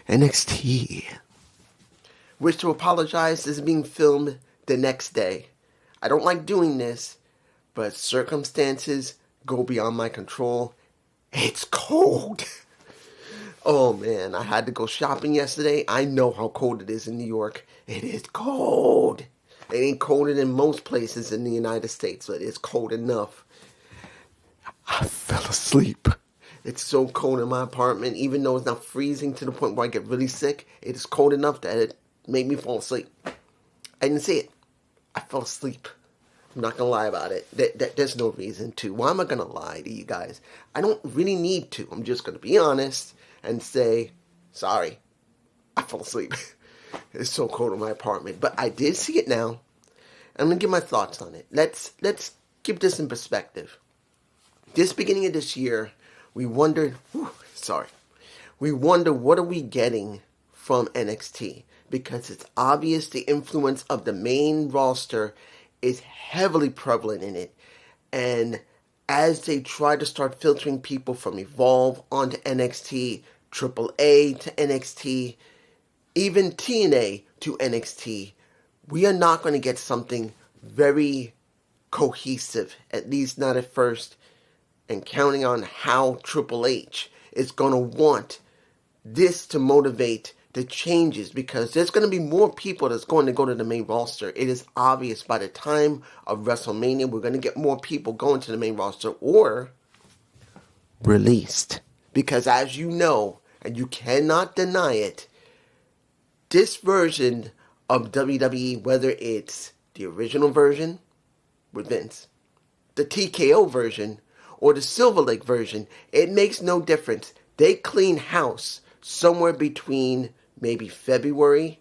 NXT. Wish to apologize. This is being filmed the next day. I don't like doing this, but circumstances go beyond my control. It's cold. Oh man, I had to go shopping yesterday. I know how cold it is in New York. It is cold. It ain't colder than most places in the United States, but it's cold enough. I fell asleep. It's so cold in my apartment, even though it's not freezing to the point where I get really sick. It is cold enough that it made me fall asleep. I didn't see it. I fell asleep. I'm not going to lie about it. There's no reason to. Why am I going to lie to you guys? I don't really need to. I'm just going to be honest and say, sorry, I fell asleep. It's so cold in my apartment. But I did see it now. I'm going to give my thoughts on it. Let's keep this in perspective. This beginning of this year, we wondered, we wonder what are we getting from NXT? Because it's obvious the influence of the main roster is heavily prevalent in it. And as they try to start filtering people from Evolve onto NXT, AAA to NXT, even TNA to NXT, we are not going to get something very cohesive, at least not at first, and counting on how Triple H is going to want this to motivate the changes, because there's going to be more people that's going to go to the main roster. It is obvious by the time of WrestleMania, we're going to get more people going to the main roster or released. Because as you know, and you cannot deny it, this version of WWE, whether it's the original version with Vince, the TKO version, or the Silver Lake version, it makes no difference. They clean house somewhere between maybe February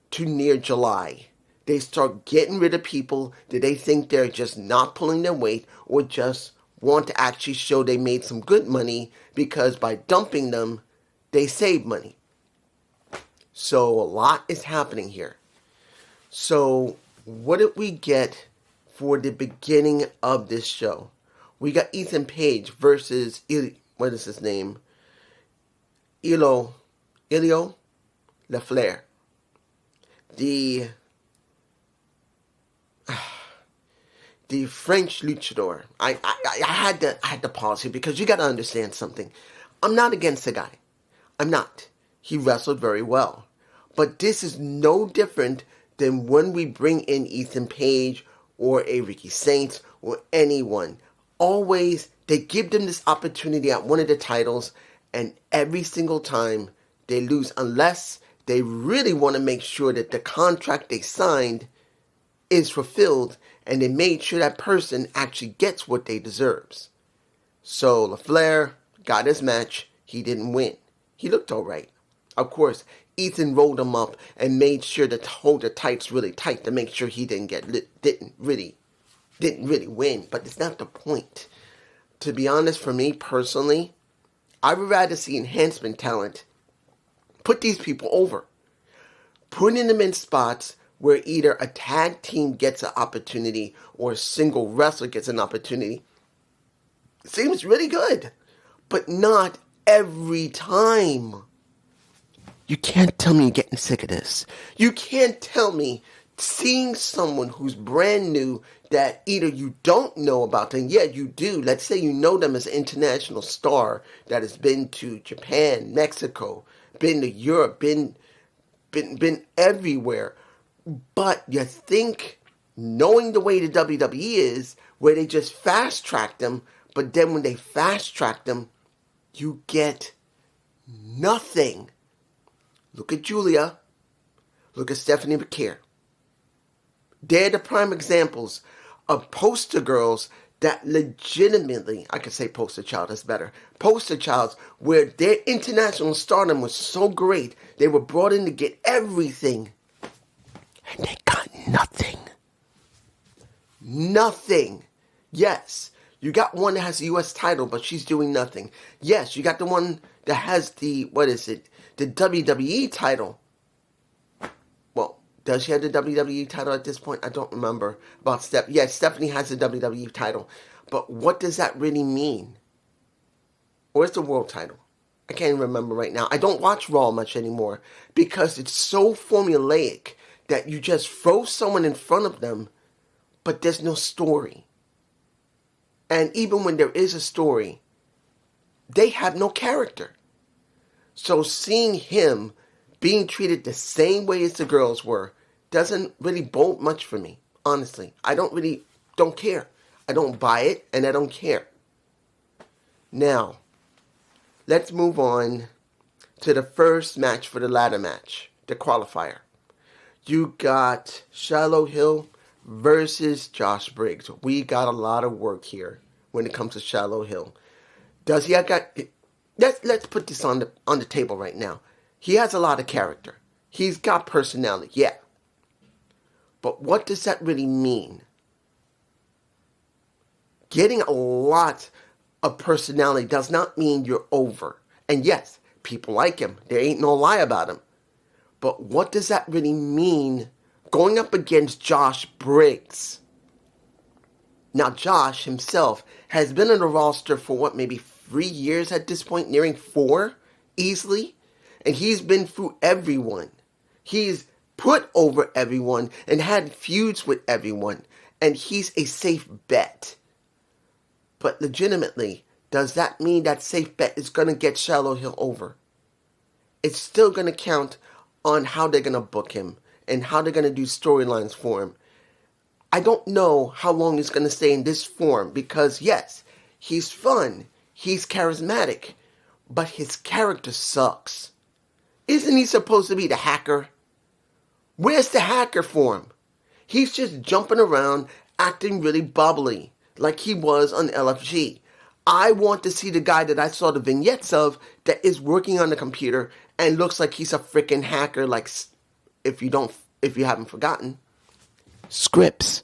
to near July. They start getting rid of people that they think they're just not pulling their weight or just want to actually show they made some good money, because by dumping them, they save money. So a lot is happening here. So what did we get for the beginning of this show? We got Ethan Page versus, what is his name? Ilio LaFleur. The French luchador. I had to pause here because you got to understand something. I'm not against the guy. I'm not. He wrestled very well. But this is no different than when we bring in Ethan Page or a Ricky Saints or anyone. Always, they give them this opportunity at one of the titles, and every single time they lose, unless they really want to make sure that the contract they signed is fulfilled and they made sure that person actually gets what they deserves. So LaFleur got his match. He didn't win. He looked all right. Of course, Ethan rolled him up and made sure to hold the tights really tight to make sure he didn't really win. But it's not the point. To be honest, for me personally, I would rather see enhancement talent put these people over. Putting them in spots where either a tag team gets an opportunity or a single wrestler gets an opportunity seems really good. But not every time. You can't tell me you're getting sick of this. You can't tell me seeing someone who's brand new that either you don't know about them, yeah, you do. Let's say you know them as an international star that has been to Japan, Mexico, been to Europe, been everywhere. But you think, knowing the way the WWE is, where they just fast track them, but then when they fast track them, you get nothing. Look at Julia. Look at Stephanie McKeer. They're the prime examples of poster girls that legitimately, I could say poster child, that's better. Poster childs where their international stardom was so great, they were brought in to get everything. And they got nothing. Nothing. Yes, you got one that has a U.S. title, but she's doing nothing. Yes, you got the one that has the WWE title. Well, does she have the WWE title at this point? I don't remember about Steph. Yes, Stephanie has the WWE title. But what does that really mean? Or it's the world title. I can't remember right now. I don't watch Raw much anymore because it's so formulaic that you just throw someone in front of them, but there's no story. And even when there is a story, they have no character. So seeing him being treated the same way as the girls were doesn't really bode much for me, honestly. I don't care. I don't buy it, and I don't care. Now, let's move on to the first match for the ladder match, the qualifier. You got Shiloh Hill versus Josh Briggs. We got a lot of work here when it comes to Shiloh Hill. Does he have got... Let's put this on the table right now. He has a lot of character. He's got personality, yeah. But what does that really mean? Getting a lot of personality does not mean you're over. And yes, people like him. There ain't no lie about him. But what does that really mean going up against Josh Briggs? Now, Josh himself has been on the roster for maybe 3 years at this point, nearing 4, easily. And he's been through everyone. He's put over everyone and had feuds with everyone. And he's a safe bet. But legitimately, does that mean that safe bet is going to get Shiloh Hill over? It's still going to count on how they're going to book him and how they're going to do storylines for him. I don't know how long he's going to stay in this form because, yes, he's fun, he's charismatic, but his character sucks. Isn't he supposed to be the hacker? Where's the hacker for him? He's just jumping around, acting really bubbly, like he was on LFG. I want to see the guy that I saw the vignettes of that is working on the computer and looks like he's a freaking hacker, like, if you haven't forgotten, Scripps.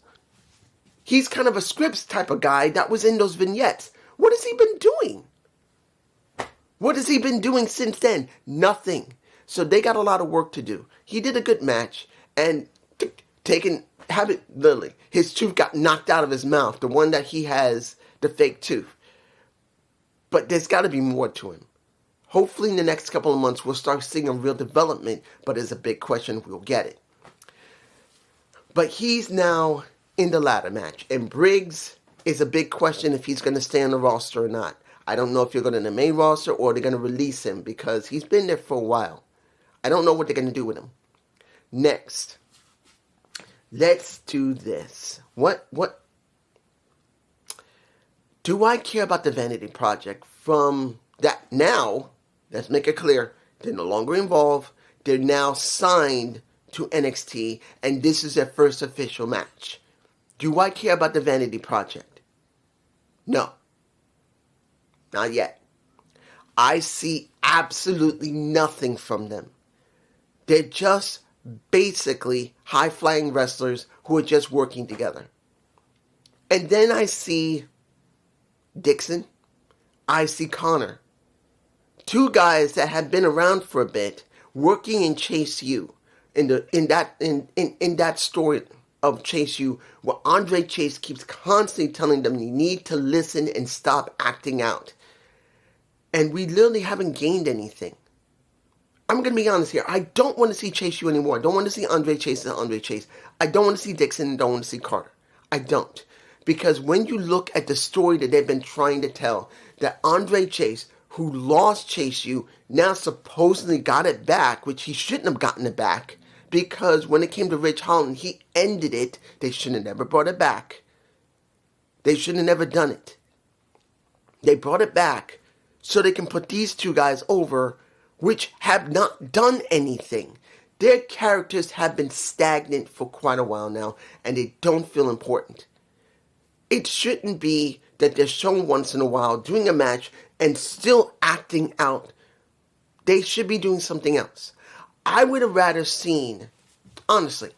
He's kind of a Scripps type of guy that was in those vignettes. What has he been doing? What has he been doing since then? Nothing. So they got a lot of work to do. He did a good match, and literally, his tooth got knocked out of his mouth, the one that he has, the fake tooth. But there's got to be more to him. Hopefully in the next couple of months we'll start seeing a real development, but it's a big question if we'll get it. But he's now in the ladder match, and Briggs is a big question if he's going to stay on the roster or not. I don't know if you're going to the main roster or they're going to release him because he's been there for a while. I don't know what they're going to do with him. Next, let's do this. What do I care about the Vanity Project from that now? Let's make it clear. They're no longer involved. They're now signed to NXT, and this is their first official match. Do I care about the Vanity Project? No. Not yet. I see absolutely nothing from them. They're just basically high-flying wrestlers who are just working together. And then I see Dixon. I see Connor. Two guys that have been around for a bit, working in Chase U, in that story of Chase U, where Andre Chase keeps constantly telling them you need to listen and stop acting out. And we literally haven't gained anything. I'm going to be honest here. I don't want to see Chase U anymore. I don't want to see Andre Chase and Andre Chase. I don't want to see Dixon and don't want to see Carter. I don't. Because when you look at the story that they've been trying to tell, that Andre Chase, who lost Chase U, now supposedly got it back, which he shouldn't have gotten it back, because when it came to Ridge Holland, he ended it. They shouldn't have never brought it back. They shouldn't have never done it. They brought it back so they can put these two guys over, which have not done anything. Their characters have been stagnant for quite a while now, and they don't feel important. It shouldn't be that they're shown once in a while doing a match and still acting out. They should be doing something else. I would have rather seen, honestly,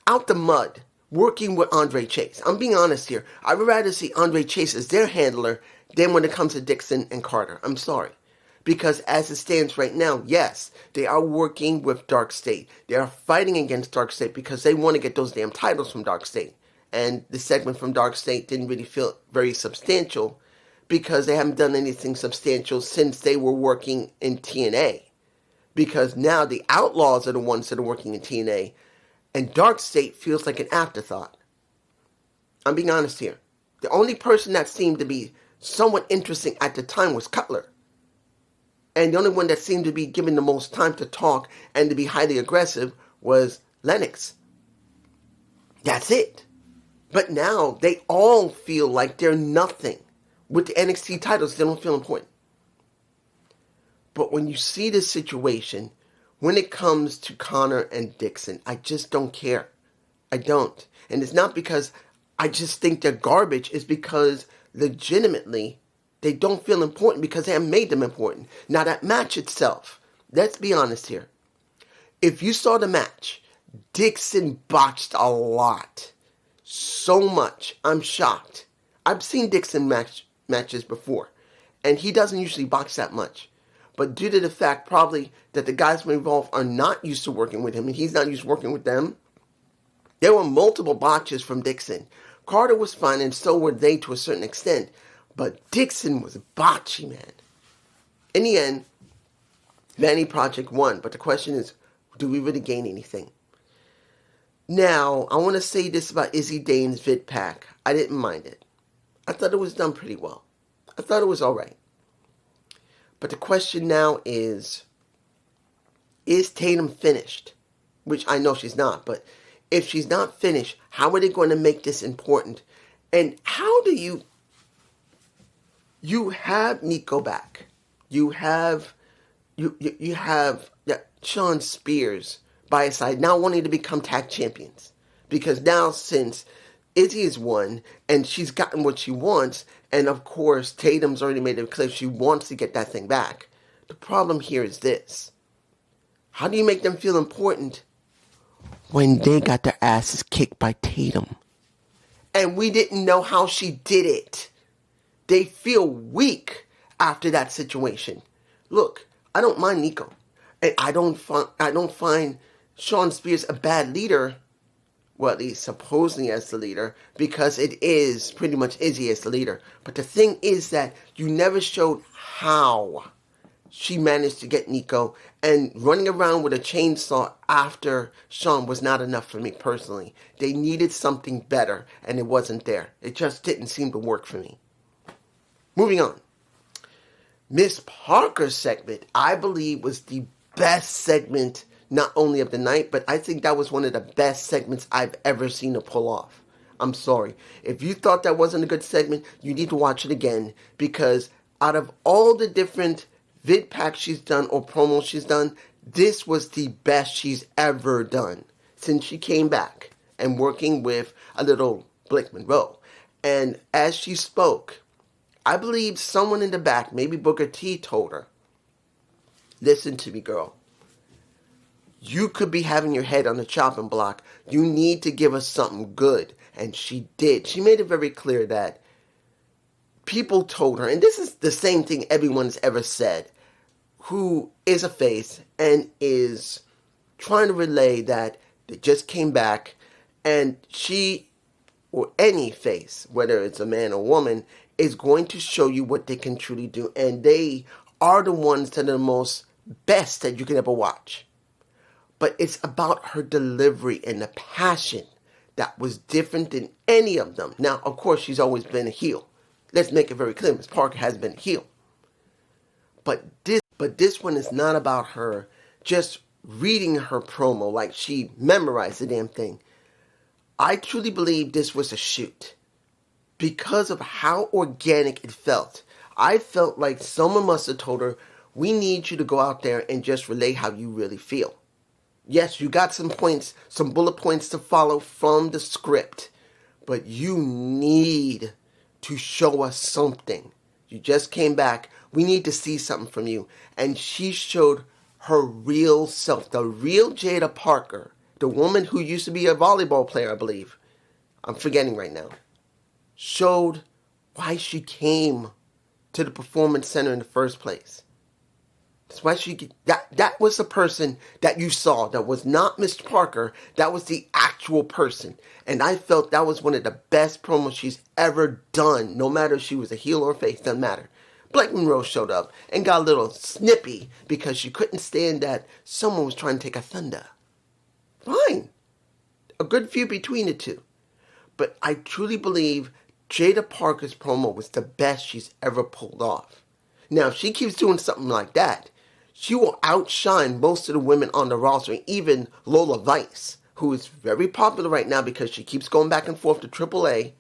out the mud, working with Andre Chase. I'm being honest here. I would rather see Andre Chase as their handler than when it comes to Dixon and Carter. I'm sorry. Because as it stands right now, yes, they are working with Dark State. They are fighting against Dark State because they want to get those damn titles from Dark State. And the segment from Dark State didn't really feel very substantial because they haven't done anything substantial since they were working in TNA. Because now the Outlaws are the ones that are working in TNA, and Dark State feels like an afterthought. I'm being honest here. The only person that seemed to be somewhat interesting at the time was Cutler. And the only one that seemed to be given the most time to talk and to be highly aggressive was Lennox. That's it. But now they all feel like they're nothing. With the NXT titles, they don't feel important. But when you see this situation, when it comes to Connor and Dixon, I just don't care. I don't. And it's not because I just think they're garbage. It's because legitimately they don't feel important because they haven't made them important. Now that match itself, let's be honest here. If you saw the match, Dixon botched a lot. So much. I'm shocked. I've seen Dixon matches before, and he doesn't usually botch that much. But due to the fact probably that the guys involved are not used to working with him, and he's not used to working with them, there were multiple botches from Dixon. Carter was fine, and so were they to a certain extent. But Dixon was botchy, man. In the end, Vanity Project won. But the question is, do we really gain anything? Now, I want to say this about Izzy Dane's vid pack. I didn't mind it. I thought it was done pretty well. I thought it was alright. But the question now is Tatum finished? Which I know she's not, but if she's not finished, how are they going to make this important? And how do you have Nico back. You have Sean Spears by his side now wanting to become tag champions. Because now since Izzy has won and she's gotten what she wants, and of course Tatum's already made it clear she wants to get that thing back. The problem here is this. How do you make them feel important when they got their asses kicked by Tatum? And we didn't know how she did it. They feel weak after that situation. Look, I don't mind Nico. And I don't find Sean Spears a bad leader. Well, at least supposedly as the leader, because it is pretty much Izzy as the leader. But the thing is that you never showed how she managed to get Nico, and running around with a chainsaw after Sean was not enough for me personally. They needed something better, and it wasn't there. It just didn't seem to work for me. Moving on. Miss Parker's segment, I believe, was the best segment, not only of the night, but I think that was one of the best segments I've ever seen her pull off. I'm sorry. If you thought that wasn't a good segment, you need to watch it again, because out of all the different vid packs she's done or promos she's done, this was the best she's ever done since she came back and working with a little Blake Monroe. And as she spoke, I believe someone in the back, maybe Booker T, told her, listen to me, girl. You could be having your head on the chopping block. You need to give us something good. And she did. She made it very clear that people told her, and this is the same thing everyone's ever said, who is a face and is trying to relay that they just came back, and she, or any face, whether it's a man or woman, is going to show you what they can truly do. And they are the ones that are the most best that you can ever watch. But it's about her delivery and the passion that was different than any of them. Now, of course, she's always been a heel. Let's make it very clear. Miss Parker has been a heel. But this one is not about her just reading her promo like she memorized the damn thing. I truly believe this was a shoot because of how organic it felt. I felt like someone must have told her, we need you to go out there and just relay how you really feel. Yes, you got some points, some bullet points to follow from the script, but you need to show us something. You just came back. We need to see something from you. And she showed her real self, the real Jada Parker, the woman who used to be a volleyball player, I believe. I'm forgetting right now. Showed why she came to the Performance Center in the first place. That's why that was the person that you saw. That was not Mr. Parker. That was the actual person. And I felt that was one of the best promos she's ever done. No matter if she was a heel or a face, doesn't matter. Blake Monroe showed up and got a little snippy because she couldn't stand that someone was trying to take a thunder. Fine. A good feud between the two. But I truly believe Jada Parker's promo was the best she's ever pulled off. Now, if she keeps doing something like that, she will outshine most of the women on the roster, even Lola Vice, who is very popular right now because she keeps going back and forth to AAA.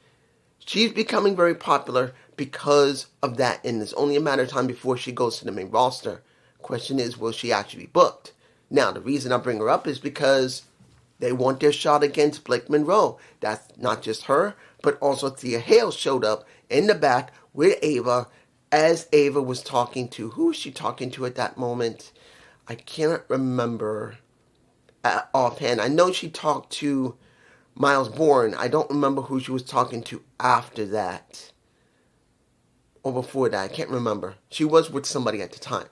She's becoming very popular because of that, and it's only a matter of time before she goes to the main roster. Question is, will she actually be booked? Now, the reason I bring her up is because they want their shot against Blake Monroe. That's not just her, but also Thea Hale showed up in the back with Ava, as Ava was talking to, who was she talking to at that moment? I cannot remember offhand. I know she talked to Miles Bourne. I don't remember who she was talking to after that. Or before that. I can't remember. She was with somebody at the time.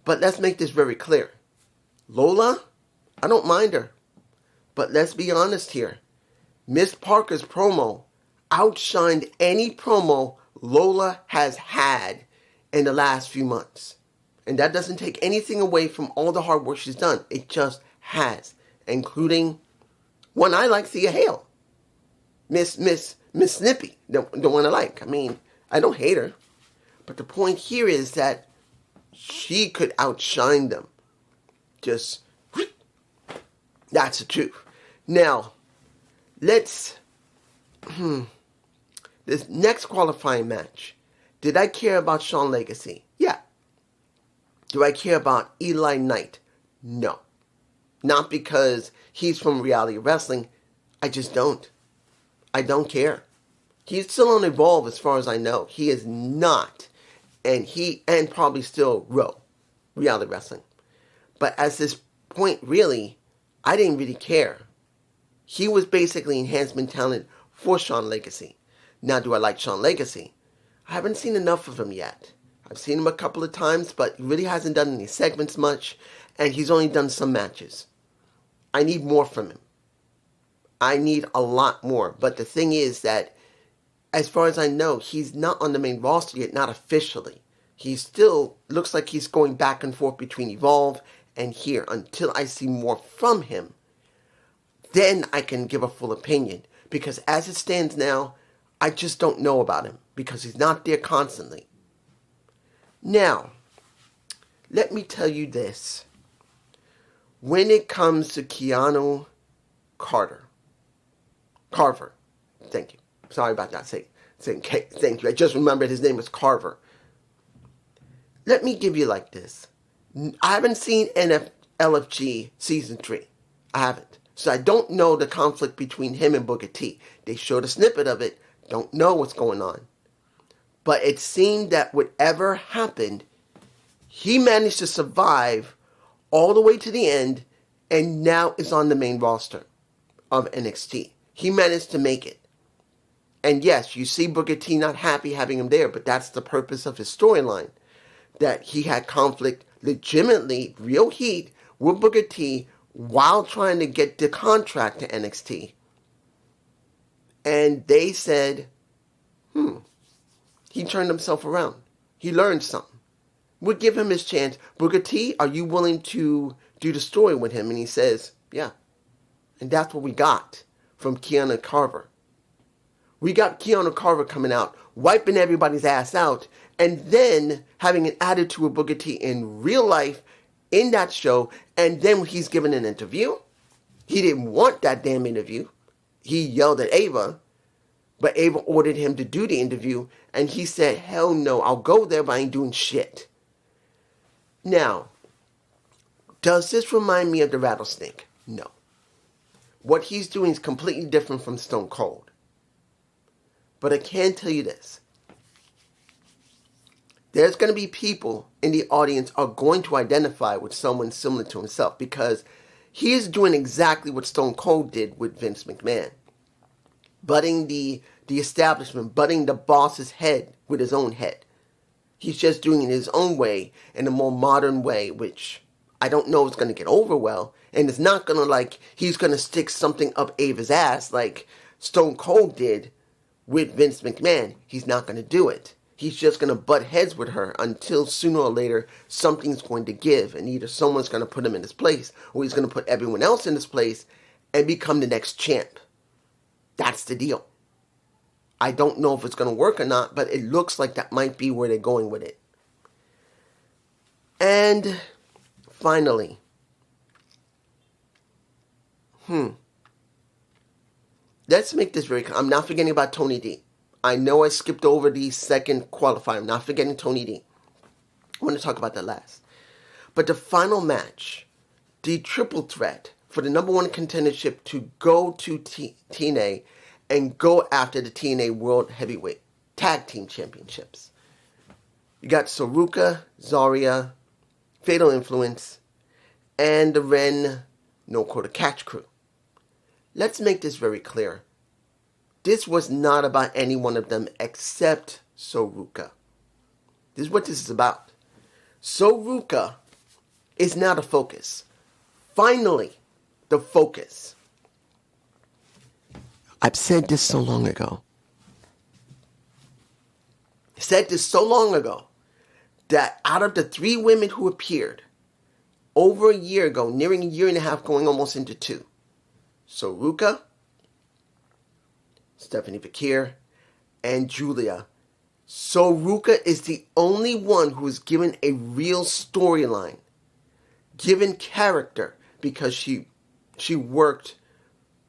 But let's make this very clear. Lola, I don't mind her. But let's be honest here. Miss Parker's promo outshined any promo Lola has had in the last few months. And that doesn't take anything away from all the hard work she's done. It just has. Including one I like, Thea Hale. Miss Snippy, the one I like. I mean, I don't hate her. But the point here is that she could outshine them. Just, that's the truth. Now, let's, this next qualifying match. Did I care about Shawn Legacy? Yeah. Do I care about Eli Knight? No. Not because he's from reality wrestling. I just don't. I don't care. He's still on Evolve as far as I know. He is not. And probably still Raw, reality wrestling. But at this point, really, I didn't really care. He was basically enhancement talent for Shawn Legacy. Now, do I like Shawn Legacy? I haven't seen enough of him yet. I've seen him a couple of times, but he really hasn't done any segments much, and he's only done some matches. I need more from him. I need a lot more. But the thing is that, as far as I know, he's not on the main roster yet, not officially. He still looks like he's going back and forth between Evolve and here until I see more from him. Then I can give a full opinion. Because as it stands now, I just don't know about him because he's not there constantly. Now, let me tell you this. When it comes to Keanu Carver, thank you. Sorry about that. Thank you. I just remembered his name was Carver. Let me give you like this. I haven't seen LFG Season 3. I haven't. So I don't know the conflict between him and Booker T. They showed a snippet of it. Don't know what's going on. But it seemed that whatever happened, he managed to survive all the way to the end and now is on the main roster of NXT. He managed to make it. And yes, you see Booker T not happy having him there, but that's the purpose of his storyline. That he had conflict, legitimately, real heat, with Booker T while trying to get the contract to NXT. And they said, he turned himself around. He learned something. We'll give him his chance. Booker T, are you willing to do the story with him? And he says, yeah. And that's what we got from Keanu Carver. We got Keanu Carver coming out, wiping everybody's ass out, and then having an attitude with Booker T in real life in that show. And then when he's given an interview, he didn't want that damn interview. He yelled at Ava, but Ava ordered him to do the interview, and he said, hell no, I'll go there, but I ain't doing shit. Now, does this remind me of the Rattlesnake? No. What he's doing is completely different from Stone Cold. But I can tell you this. There's going to be people in the audience are going to identify with someone similar to himself because he is doing exactly what Stone Cold did with Vince McMahon. Butting the establishment, butting the boss's head with his own head. He's just doing it in his own way, in a more modern way, which I don't know if it's going to get over well. And it's not going to he's going to stick something up Ava's ass like Stone Cold did with Vince McMahon. He's not going to do it. He's just going to butt heads with her until sooner or later something's going to give. And either someone's going to put him in his place or he's going to put everyone else in his place and become the next champ. That's the deal. I don't know if it's going to work or not, but it looks like that might be where they're going with it. And finally, let's make this very clear. I'm not forgetting about Tony D. I know I skipped over the second qualifier. I'm not forgetting Tony D. I want to talk about that last. But the final match, the triple threat for the number one contendership to go to TNA and go after the TNA World Heavyweight Tag Team Championships. You got Saruka, Zarya, Fatal Influence, and the Ren No Quota Catch Crew. Let's make this very clear. This was not about any one of them except Saruka. This is what this is about. Saruka is now the focus. Finally, the focus. I've said this so long ago. That out of the 3 women who appeared over a year ago, nearing a year and a half, going almost into 2, Saruka, Stephanie Vakir, and Julia. Saruka is the only one who is given a real storyline, given character, because she worked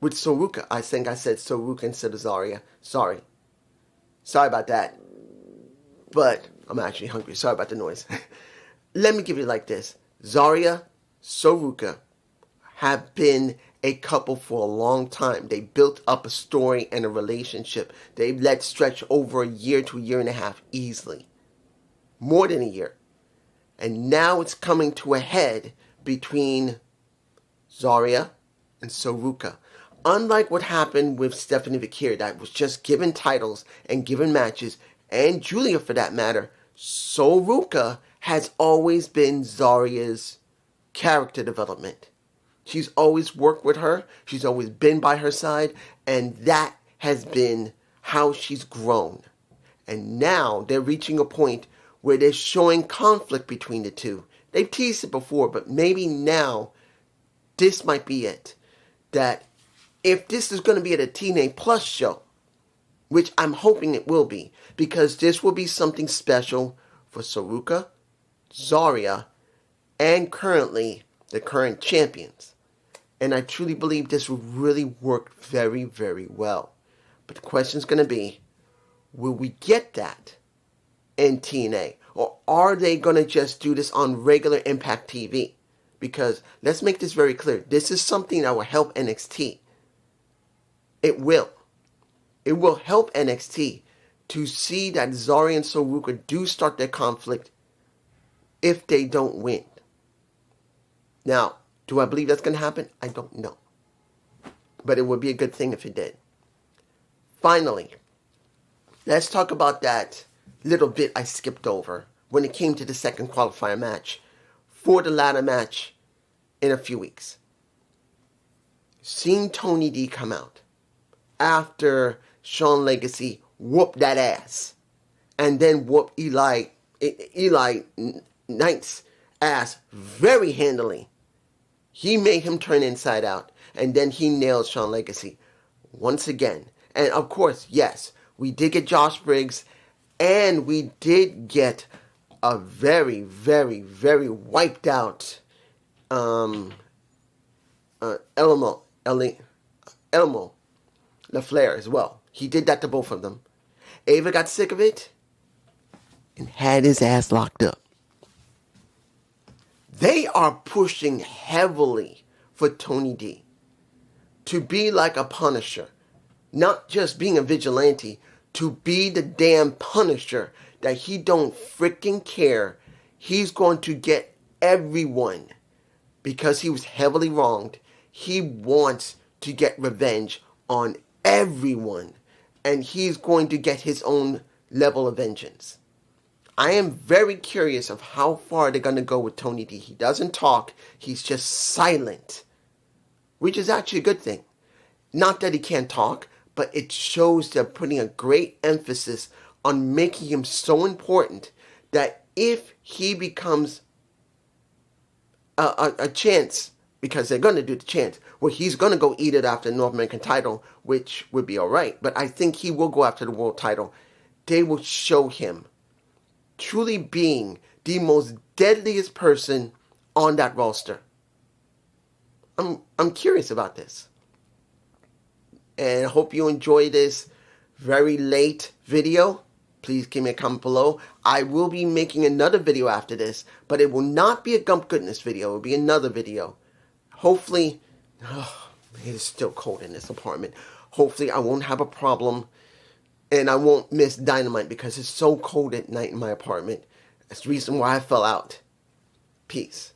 with Saruka. I think I said Saruka instead of Zarya. Sorry about that. But I'm actually hungry. Sorry about the noise. Let me give you like this. Zarya, Saruka have been a couple for a long time. They built up a story and a relationship. They let stretch over a year to a year and a half easily. More than a year. And now it's coming to a head between Zarya and Saruka. Unlike what happened with Stephanie Vakir, that was just given titles and given matches, and Julia for that matter, Saruka has always been Zarya's character development. She's always worked with her. She's always been by her side. And that has been how she's grown. And now they're reaching a point where they're showing conflict between the two. They've teased it before, but maybe now this might be it. That if this is going to be at a TNA Plus show, which I'm hoping it will be, because this will be something special for Saruka, Zarya, and currently the current champions. And I truly believe this will really work very, very well. But the question is going to be, will we get that in TNA? Or are they going to just do this on regular Impact TV? Because let's make this very clear. This is something that will help NXT. It will. It will help NXT to see that Zarya and Saruka do start their conflict if they don't win. Now, do I believe that's going to happen? I don't know. But it would be a good thing if it did. Finally, let's talk about that little bit I skipped over when it came to the second qualifier match for the ladder match in a few weeks. Seeing Tony D come out after Shawn Legacy whooped that ass and then whooped Eli Knight's ass very handily. He made him turn inside out, and then he nailed Shawn Legacy once again. And of course, yes, we did get Josh Briggs, and we did get a very, very, very wiped out Elmo LaFleur as well. He did that to both of them. Ava got sick of it and had his ass locked up. They are pushing heavily for Tony D to be like a Punisher. Not just being a vigilante, to be the damn Punisher that he don't freaking care. He's going to get everyone because he was heavily wronged. He wants to get revenge on everyone. And he's going to get his own level of vengeance. I am very curious of how far they're going to go with Tony D. He doesn't talk. He's just silent, which is actually a good thing. Not that he can't talk, but it shows they're putting a great emphasis on making him so important that if he becomes a chance, because they're going to do the chance, where he's going to go eat it after the North American title, which would be all right. But I think he will go after the world title. They will show him truly being the most deadliest person on that roster. I'm curious about this. And I hope you enjoy this very late video. Please give me a comment below. I will be making another video after this, but it will not be a Gump Goodness video. It will be another video. Hopefully, it is still cold in this apartment. Hopefully I won't have a problem and I won't miss Dynamite because it's so cold at night in my apartment. That's the reason why I fell out. Peace.